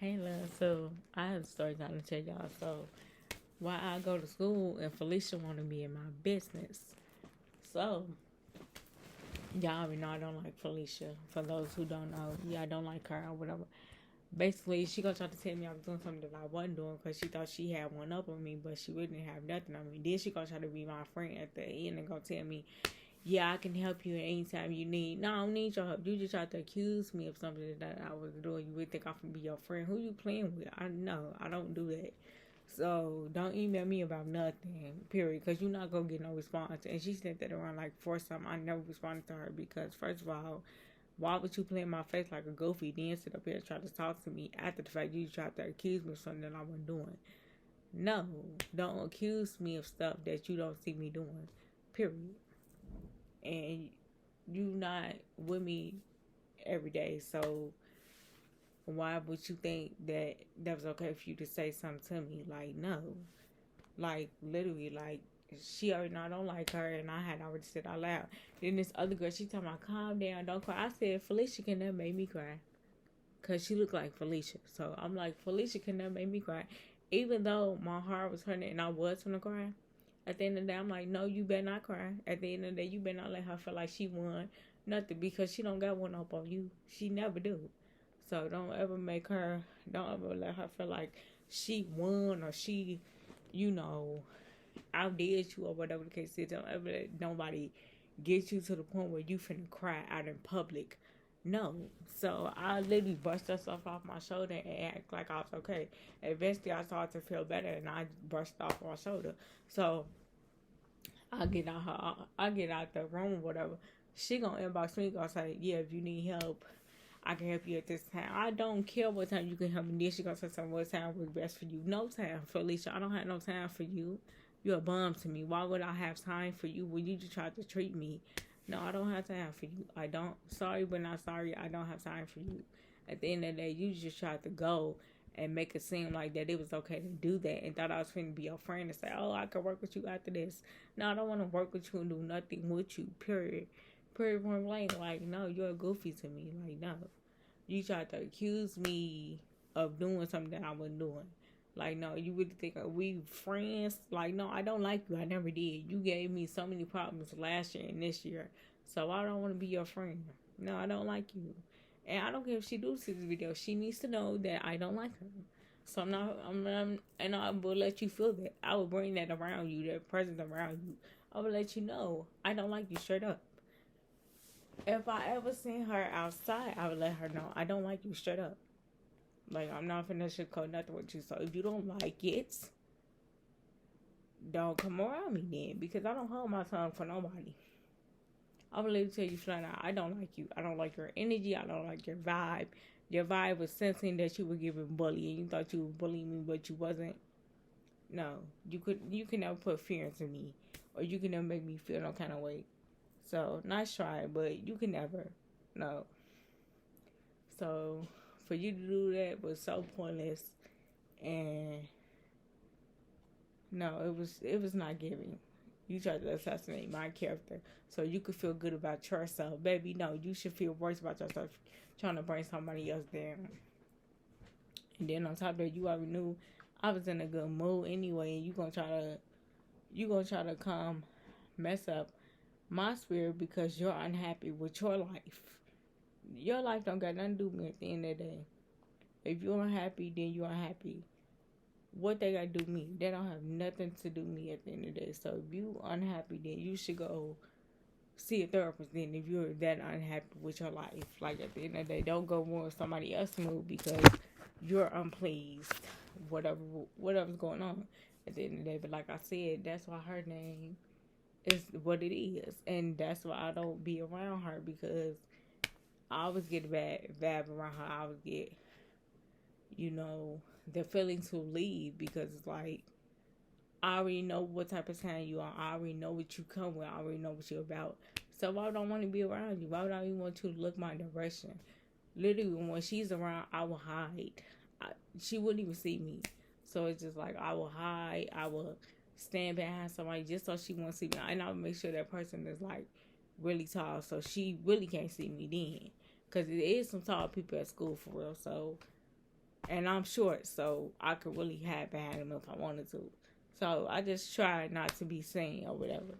Hey, love. So I have a story time to tell y'all. So while I go to school and Felicia want to be in my business, so y'all already know I don't like Felicia. For those who don't know, yeah, I don't like her or whatever. Basically, she gonna try to tell me I was doing something that I wasn't doing because she thought she had one up on me, but she really didn't have nothing on me. Then she gonna try to be my friend at the end and gonna tell me, yeah, I can help you anytime you need. No, I don't need your help. You just tried to accuse me of something that I was doing. You would think I can be your friend. Who you playing with? I know. I don't do that. So don't email me about nothing, period, because you're not going to get no response. And she sent that around like four times. I never responded to her because, first of all, why would you play in my face like a goofy, then sit up here and try to talk to me after the fact you tried to accuse me of something that I wasn't doing? No, don't accuse me of stuff that you don't see me doing, period. And you not with me every day, so why would you think that was okay for you to say something to me? Like, no. Like, literally, like, she already know I don't like her, and I had already said out loud. Then this other girl, she talking about, calm down, don't cry. I said, Felicia can never make me cry. Because she looked like Felicia. So, I'm like, Felicia can never make me cry. Even though my heart was hurting and I was going to cry, at the end of the day, I'm like, no, you better not cry. At the end of the day, you better not let her feel like she won nothing because she don't got one up on you. She never do. So don't ever let her feel like she won or she, you know, outdid you or whatever the case is. Don't ever let nobody get you to the point where you finna cry out in public. No. So I literally brushed that stuff off my shoulder and act like I was okay. Eventually I started to feel better and I brushed off my shoulder. So I get out the room or whatever. She gonna inbox me, gonna say, yeah, if you need help, I can help you at this time. I don't care what time you can help me. Then she gonna say something, what time was best for you. No time, Felicia. I don't have no time for you. You're a bum to me. Why would I have time for you when you just tried to treat me? No, I don't have time for you. I don't. Sorry, but not sorry. I don't have time for you. At the end of the day, you just tried to go and make it seem like that it was okay to do that and thought I was going to be your friend and say, oh, I can work with you after this. No, I don't want to work with you and do nothing with you, period. Period, point blank. Like, no, you're goofy to me. Like, no. You tried to accuse me of doing something that I wasn't doing. Like, no, you really think we friends? Like, no, I don't like you. I never did. You gave me so many problems last year and this year. So I don't want to be your friend. No, I don't like you. And I don't care if she do see this video. She needs to know that I don't like her. So and I will let you feel that. I will bring that around you, that presence around you. I will let you know I don't like you straight up. If I ever seen her outside, I would let her know I don't like you straight up. Like, I'm not finna sugarcoat nothing with you. So if you don't like it, don't come around me then. Because I don't hold my tongue for nobody. I will literally tell you flat out, I don't like you. I don't like your energy. I don't like your vibe. Your vibe was sensing that you were giving bullying. You thought you were bullying me, but you wasn't. No. You can never put fear into me. Or you can never make me feel no kind of way. So, nice try, but you can never. No. So, for you to do that was so pointless. And no, it was not giving. You tried to assassinate my character so you could feel good about yourself. Baby, no, you should feel worse about yourself trying to bring somebody else down. And then on top of that, you already knew I was in a good mood anyway, and you gonna try to come mess up my spirit because you're unhappy with your life. Your life don't got nothing to do with me at the end of the day. If you're unhappy, then you're unhappy. What they gotta do with me? They don't have nothing to do with me at the end of the day. So if you unhappy, then you should go see a therapist then if you're that unhappy with your life. Like, at the end of the day, don't go ruin somebody else's mood because you're unpleased. Whatever's going on at the end of the day. But like I said, that's why her name is what it is. And that's why I don't be around her because I always get bad vibe around her. I always get, the feeling to leave because it's like I already know what type of time you are. I already know what you come with. I already know what you're about. So why would I want to be around you? Why would I even want you to look my direction? Literally, when she's around, I will hide. She wouldn't even see me. So it's just like I will hide. I will stand behind somebody just so she won't see me. And I'll make sure that person is like really tall so she really can't see me then. Because it is some tall people at school for real. So And I'm short, so I could really hide behind him if I wanted to. So I just try not to be seen or whatever.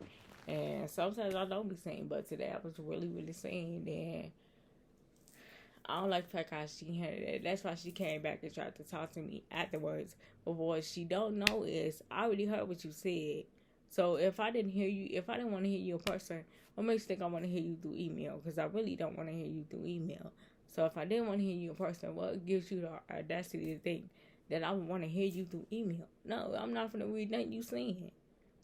And sometimes I don't be seen, but today I was really, really seen. And I don't like the fact how she handled it. That's why she came back and tried to talk to me afterwards. But what she don't know is I already heard what you said. So if I didn't hear you, if I didn't want to hear you in person, what makes you think I want to hear you through email? Because I really don't want to hear you through email. So if I didn't want to hear you in person, what gives you the audacity to think that I would want to hear you through email? No, I'm not going to read nothing you saying.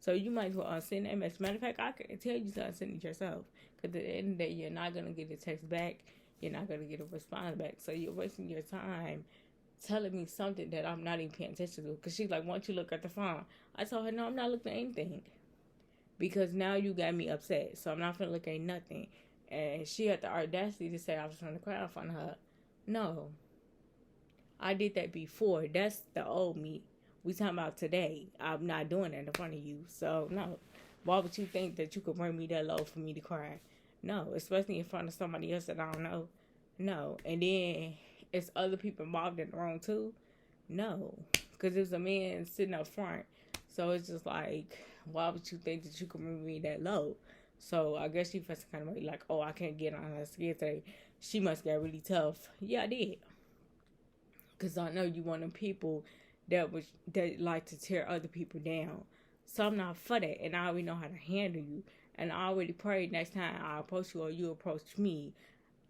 So you might as well send that message. Matter of fact, I can tell you to send it yourself. Because at the end of the day, you're not going to get a text back. You're not going to get a response back. So you're wasting your time telling me something that I'm not even paying attention to. Because she's like, why don't you look at the phone? I told her, no, I'm not looking at anything. Because now you got me upset. So I'm not going to look at nothing. And she had the audacity to say I was trying to cry in front of her. No. I did that before. That's the old me. We talking about today. I'm not doing that in front of you. So, no. Why would you think that you could bring me that low for me to cry? No, especially in front of somebody else that I don't know. No. And then, it's other people involved in the wrong too? No. Because there's a man sitting up front. So, it's just like, why would you think that you could bring me that low? So, I guess she felt some kind of way like, oh, I can't get on her skin today. She must get really tough. Yeah, I did. Because I know you one of the people that like to tear other people down. So I'm not for that. And I already know how to handle you. And I already prayed next time I approach you or you approach me,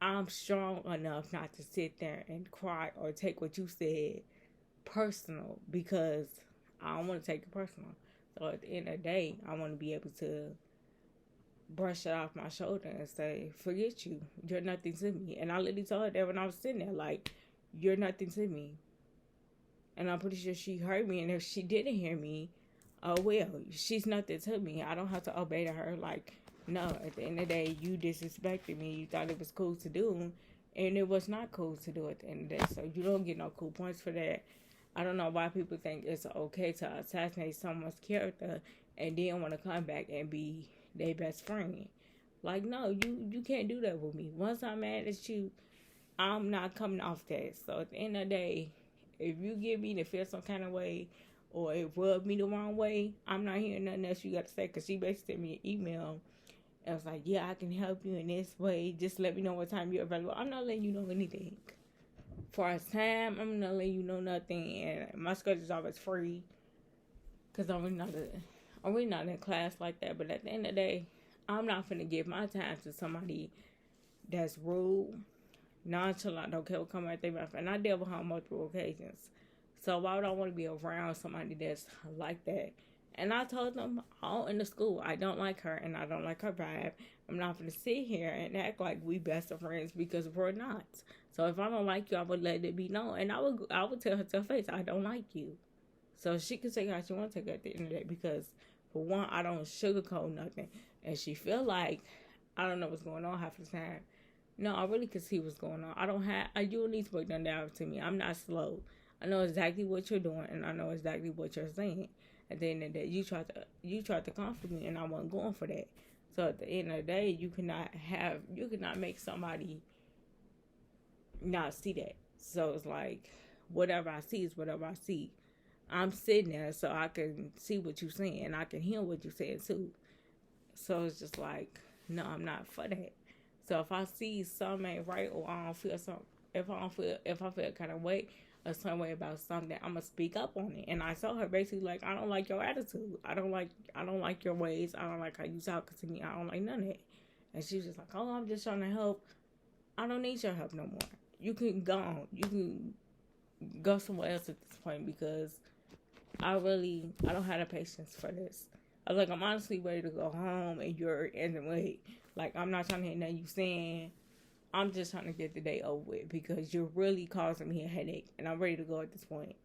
I'm strong enough not to sit there and cry or take what you said personal. Because I don't want to take it personal. So at the end of the day, I want to be able to brush it off my shoulder and say, forget you. You're nothing to me. And I literally told her that when I was sitting there, like, you're nothing to me. And I'm pretty sure she heard me. And if she didn't hear me, oh well, she's nothing to me. I don't have to obey to her. Like, no, at the end of the day, you disrespected me. You thought it was cool to do. And it was not cool to do at the end of the day. So you don't get no cool points for that. I don't know why people think it's okay to assassinate someone's character and then want to come back and be their best friend. Like, no, you can't do that with me. Once I'm mad at you, I'm not coming off that. So at the end of the day, if you get me to feel some kind of way or it rubbed me the wrong way, I'm not hearing nothing else you got to say. Because she basically sent me an email and was like, yeah, I can help you in this way. Just let me know what time you're available. I'm not letting you know anything. For a time, I'm not letting you know nothing. And my schedule's always free. Because I'm really not in class like that. But at the end of the day, I'm not finna give my time to somebody that's rude, nonchalant, don't care what come out their mouth. And I deal with her on multiple occasions. So why would I want to be around somebody that's like that? And I told them all in the school, I don't like her and I don't like her vibe. I'm not going to sit here and act like we best of friends because we're not. So if I don't like you, I would let it be known. And I would tell her to her face, I don't like you. So she can take how she want to take it at the end of the day. Because for one, I don't sugarcoat nothing. And she feel like I don't know what's going on half the time. No, I really can see what's going on. You don't need to break that down to me. I'm not slow. I know exactly what you're doing, and I know exactly what you're saying. At the end of the day, you tried to comfort me, and I wasn't going for that. So at the end of the day, you cannot make somebody not see that. So it's like, whatever I see is whatever I see. I'm sitting there so I can see what you're saying, and I can hear what you're saying too. So it's just like, no, I'm not for that. So if I see something ain't right or I don't feel something, if I feel kind of way or some way about something, I'm gonna speak up on it. And I told her basically like, I don't like your attitude. I don't like your ways. I don't like how you talk to me. I don't like none of it. And she was just like, oh, I'm just trying to help. I don't need your help no more. You can go on. You can go somewhere else at this point because I don't have the patience for this. I was like, I'm honestly ready to go home and you're in the way. Like, I'm not trying to hear nothing you saying. I'm just trying to get the day over with because you're really causing me a headache. And I'm ready to go at this point.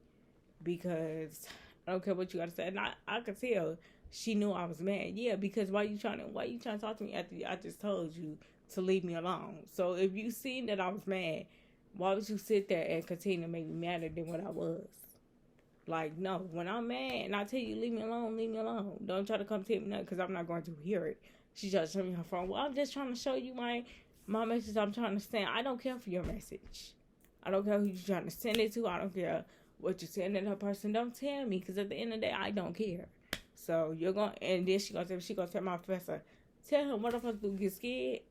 Because I don't care what you got to say. And I could tell she knew I was mad. Yeah, because why you trying to talk to me after I just told you to leave me alone? So if you seen that I was mad, why would you sit there and continue to make me madder than what I was? Like, no, when I'm mad and I tell you leave me alone. Don't try to come tell me nothing because I'm not going to hear it. She just showed me her phone. Well, I'm just trying to show you my message I'm trying to send. I don't care for your message. I don't care who you're trying to send it to. I don't care what you're sending that person. Don't tell me, because at the end of the day, I don't care. So you're going, and then she gonna tell my professor, tell him what the fuck do get scared.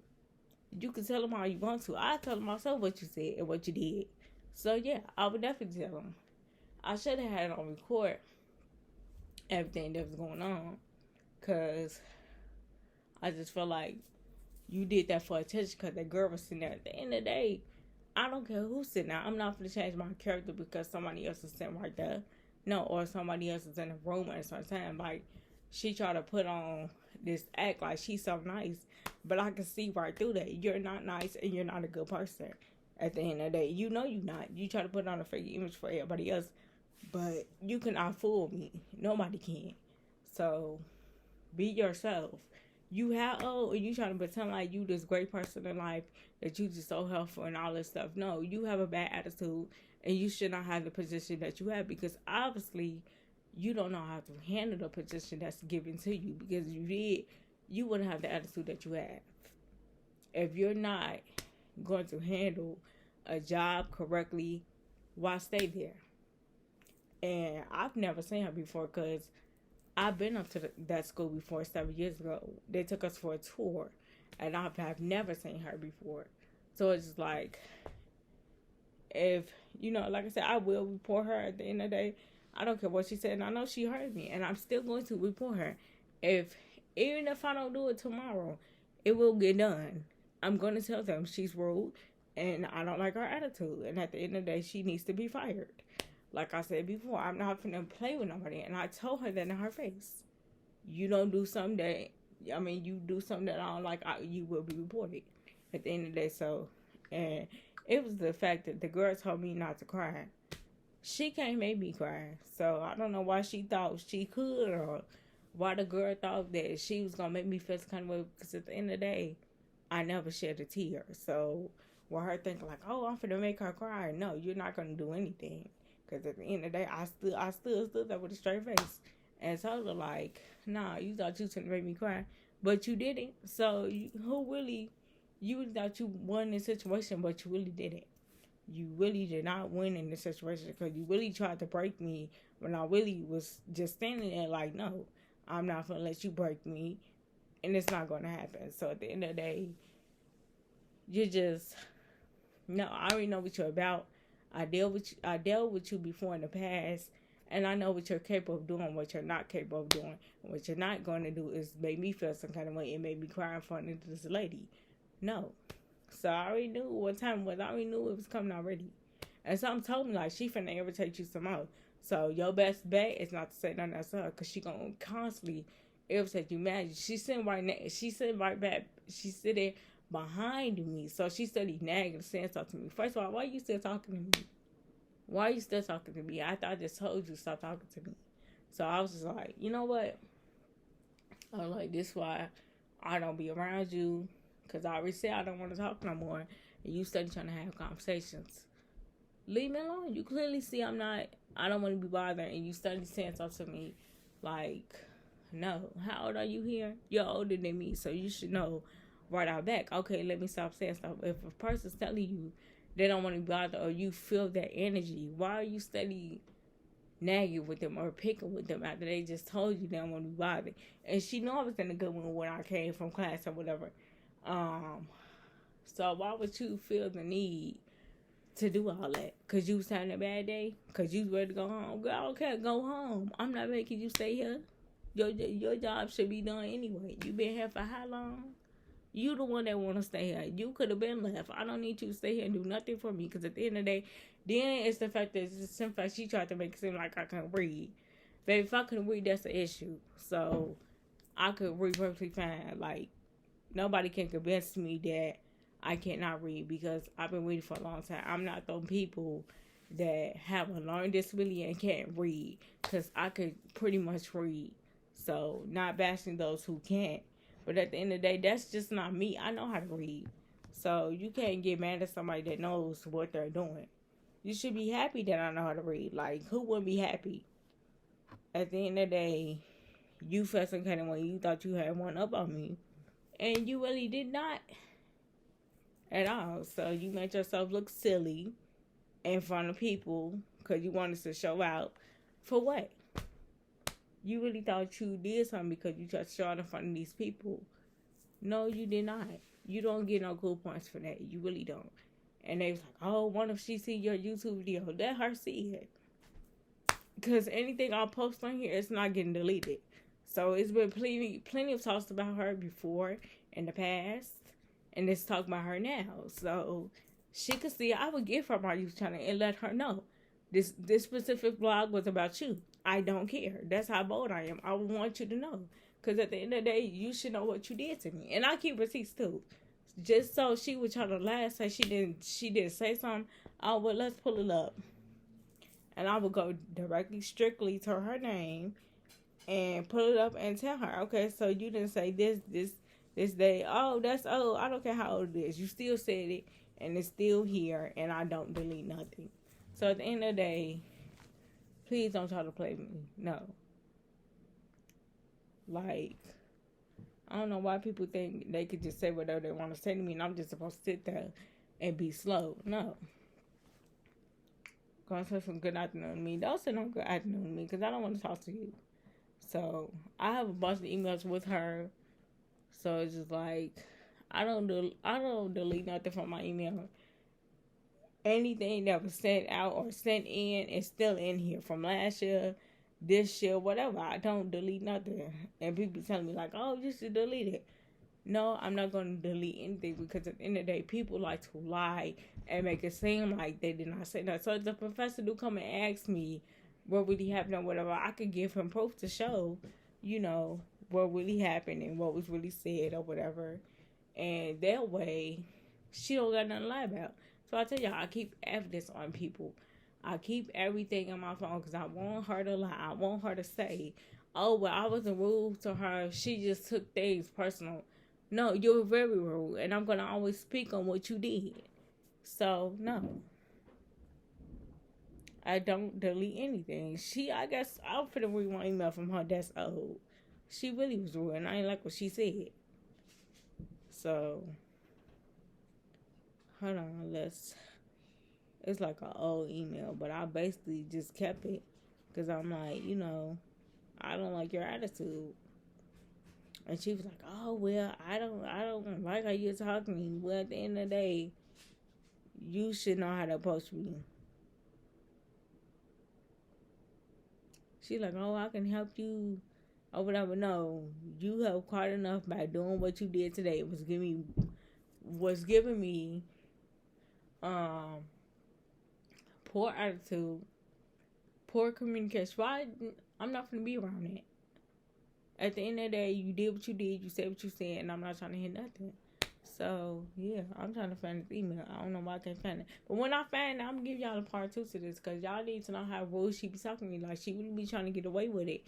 You can tell him how you want to. I tell him myself what you said and what you did. So yeah, I would definitely tell him. I should have had it on record, everything that was going on, because I just feel like you did that for attention because that girl was sitting there. At the end of the day, I don't care who's sitting there. I'm not going to change my character because somebody else is sitting right there. No, or somebody else is in the room at a certain time. Like, she tried to put on this act like she's so nice, but I can see right through that. You're not nice and you're not a good person. At the end of the day, you know you're not. You try to put on a fake image for everybody else, but you cannot fool me. Nobody can. So, be yourself. You how old and you trying to pretend like you this great person in life, that you just so helpful and all this stuff. No, you have a bad attitude and you should not have the position that you have, because obviously you don't know how to handle the position that's given to you, because if you did, you wouldn't have the attitude that you have. If you're not going to handle a job correctly, why stay there? And I've never seen her before, because I've been up to that school before 7 years ago. They took us for a tour, and I've never seen her before. So it's just like, if, like I said, I will report her at the end of the day. I don't care what she said, and I know she heard me, and I'm still going to report her. Even if I don't do it tomorrow, it will get done. I'm going to tell them she's rude, and I don't like her attitude, and at the end of the day, she needs to be fired. Like I said before, I'm not finna play with nobody. And I told her that in her face. You don't do something that, you do something that I don't like, you will be reported at the end of the day. So, and it was the fact that the girl told me not to cry. She can't make me cry. So, I don't know why she thought she could, or why the girl thought that she was going to make me feel some kind of way. Because at the end of the day, I never shed a tear. So, with her thinking like, oh, I'm finna make her cry. No, you're not going to do anything. Because at the end of the day, I stood there with a straight face and told her, like, nah, you thought you was going to make me cry, but you didn't. So, you thought you won this situation, but you really didn't. You really did not win in this situation, because you really tried to break me when I really was just standing there like, no, I'm not going to let you break me, and it's not going to happen. So, at the end of the day, no, I already know what you're about. I dealt with you before in the past, and I know what you're capable of doing, what you're not capable of doing. And what you're not going to do is make me feel some kind of way and make me cry in front of this lady. No. So I already knew what time it was. I already knew it was coming already. And something told me, like, she finna irritate you some more. So your best bet is not to say nothing else to her, because she gonna constantly irritate you mad. She's sitting right back. She's sitting behind me. So she studied nagging, saying something to me. First of all, why are you still talking to me? Why are you still talking to me? I thought I just told you to stop talking to me. So I was just like, you know what? I'm like, this is why I don't be around you. Because I already said I don't want to talk no more. And you study trying to have conversations. Leave me alone. You clearly see I don't want to be bothered. And you study saying something to me like, no. How old are you here? You're older than me. So you should know right out back. Okay, let me stop saying stuff. If a person's telling you they don't want to be bothered, or you feel that energy, why are you steady nagging with them or picking with them after they just told you they don't want to be bothered? And she knew I was in a good mood when I came from class or whatever. So why would you feel the need to do all that? Because you was having a bad day? Because you was ready to go home? Girl, okay, go home. I'm not making you stay here. Your job should be done anyway. You been here for how long? You the one that want to stay here. You could have been left. I don't need you to stay here and do nothing for me. Because at the end of the day, then it's the fact that she tried to make it seem like I couldn't read. Baby, if I couldn't read, that's the issue. So, I could read perfectly fine. Like, nobody can convince me that I cannot read, because I've been reading for a long time. I'm not those people that have a learning disability and can't read. Because I could pretty much read. So, not bashing those who can't. But at the end of the day, that's just not me. I know how to read. So you can't get mad at somebody that knows what they're doing. You should be happy that I know how to read. Like, who wouldn't be happy? At the end of the day, you felt some kind of way. You thought you had one up on me. And you really did not. At all. So you made yourself look silly. in front of people because you wanted to show out. For what? You really thought you did something because you just showed out in front of these people. No, you did not. You don't get no cool points for that. You really don't. And they was like, oh, what if she see your YouTube video? Let her see it. Because anything I post on here, it's not getting deleted. So it's been plenty of talks about her before in the past. And it's talk about her now. So she could see, I would give her my YouTube channel and let her know. This specific blog was about you. I don't care. That's how bold I am. I want you to know. Because at the end of the day, you should know what you did to me. And I keep receipts too. Just so she would try to lie, say she didn't say something. Oh, well, let's pull it up. And I would go directly, strictly to her name and pull it up and tell her, okay, so you didn't say this day. Oh, that's old. I don't care how old it is. You still said it, and it's still here, and I don't delete nothing. So at the end of the day, please don't try to play with me. No. Like, I don't know why people think they could just say whatever they want to say to me and I'm just supposed to sit there and be slow. No. Gonna say some good afternoon to me. Don't say no good afternoon to me because I don't want to talk to you. So, I have a bunch of emails with her. So, it's just like, I don't delete nothing from my email. Anything that was sent out or sent in is still in here from last year, this year, whatever. I don't delete nothing. And people telling me like, oh, you should delete it. No, I'm not going to delete anything because at the end of the day, people like to lie and make it seem like they did not say that. So if the professor do come and ask me what really happened or whatever, I could give him proof to show, what really happened and what was really said or whatever. And that way, she don't got nothing to lie about. So I tell y'all, I keep evidence on people. I keep everything on my phone because I want her to lie. I want her to say, oh, well, I wasn't rude to her. She just took things personal. No, you're very rude. And I'm going to always speak on what you did. So, no. I don't delete anything. I guess I'll put a read one email from her that's old. She really was rude and I ain't like what she said. So, hold on, it's like an old email, but I basically just kept it because I'm like, I don't like your attitude. And she was like, oh, well, I don't like how you're talking to me. Well, at the end of the day, you should know how to approach me. She's like, oh, I can help you or whatever. No, you helped quite enough by doing what you did today. It was giving me poor attitude, poor communication. Why? I'm not going to be around that. At the end of the day, you did what you did, you said what you said, and I'm not trying to hear nothing. So, yeah, I'm trying to find this email. I don't know why I can't find it. But when I find it, I'm going to give y'all a part 2 to this, because y'all need to know how rude she be talking to me. Like, she really be trying to get away with it,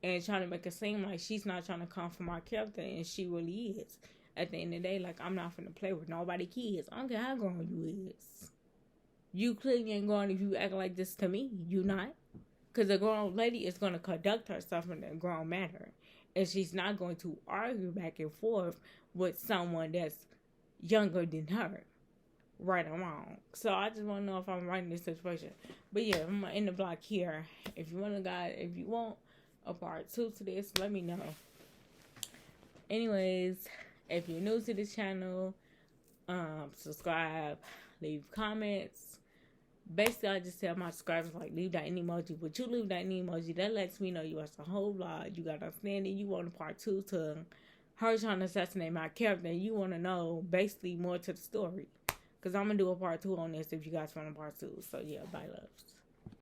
and trying to make it seem like she's not trying to come for my character, and she really is. At the end of the day, like, I'm not finna play with nobody kids. I don't care how grown you is. You clearly ain't grown if you act like this to me. You not. Because a grown lady is going to conduct herself in a grown manner. And she's not going to argue back and forth with someone that's younger than her. Right or wrong. So I just want to know if I'm right in this situation. But yeah, I'm going to end the block here. If you want a part 2 to this, let me know. Anyways, if you're new to this channel, subscribe, leave comments. Basically, I just tell my subscribers, like, leave that emoji. But you leave that emoji, that lets me know you watched the whole vlog. You got to understand it. You want a part 2 to her trying to assassinate my character. And you want to know, basically, more to the story. Because I'm going to do a part 2 on this if you guys want a part 2. So, yeah, bye, loves.